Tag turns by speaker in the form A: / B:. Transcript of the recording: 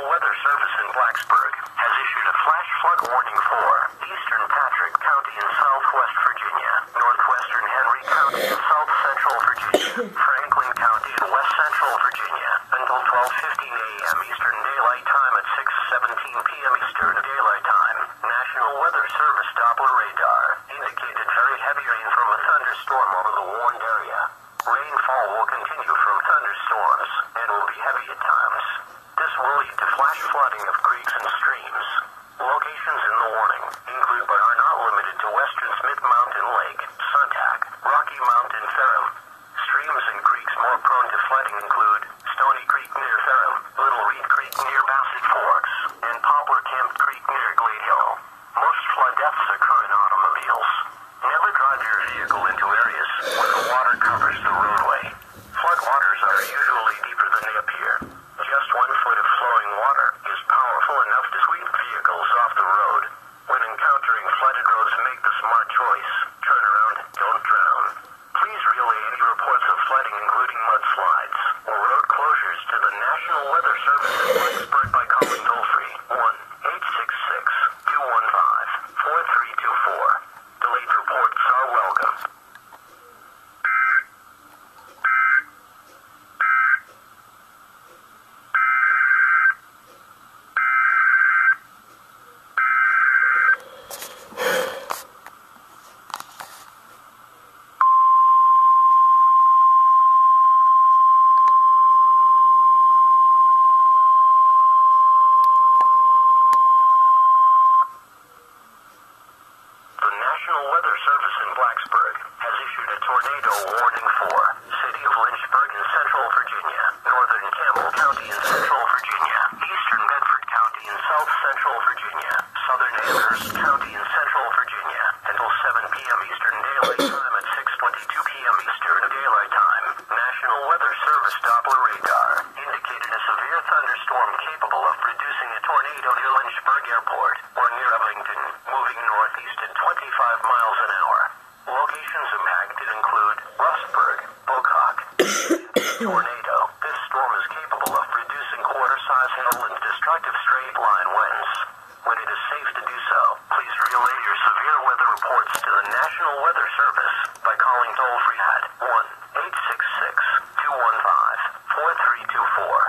A: Weather Service in Blacksburg has issued a flash flood warning for eastern Patrick County in southwest Virginia, northwestern Henry County in south central Virginia, Franklin County in west central Virginia, until 12:15 a.m. Eastern Daylight Time at 6:17 p.m. Eastern Daylight Time. National Weather Service Doppler radar indicated very heavy rain from a thunderstorm over the warned area. Rainfall will continue from thunderstorms and will be heavy at times. This will lead to flash flooding of creeks and streams. Locations in the warning include but are not limited to western Smith Mountain Lake, Suntac, Rocky Mountain Ferrum. Streams and creeks more prone to flooding include Stony Creek near Ferrum, Little Reed Creek near Bassett Forks, and Poplar Camp Creek near Glade Hill. Most flood deaths occur in automobiles. Never drive your vehicle into areas where the water covers the roadway. Floodwaters are usually deeper than they appear. Just 1 foot of flowing water is powerful enough to sweep vehicles off the road. When encountering flooded roads, make the smart choice. Turn around, don't drown. Please relay any reports of flooding, including mudslides or road closures, to the National Weather Service in Blacksburg by calling toll-free 1-866-215-4324. Delayed reports are welcome. National Weather Service in Blacksburg has issued a tornado warning for City of Lynchburg in central Virginia, northern Campbell County in central Virginia, eastern Bedford County in south central Virginia, southern Amherst County in central Virginia, until 7 p.m. Eastern Daylight Time at 6:22 p.m. Eastern Daylight Time. National Weather Service Doppler radar indicated a severe thunderstorm capable of producing a tornado near Lynchburg Airport or near Covington, moving northeast at 25 miles an hour. Locations impacted include Rustburg, Bocock, tornado. This storm is capable of producing quarter-size hail and destructive straight-line winds. When it is safe to do so, please relay your severe weather reports to the National Weather Service by calling toll-free at 1-866-215-4324.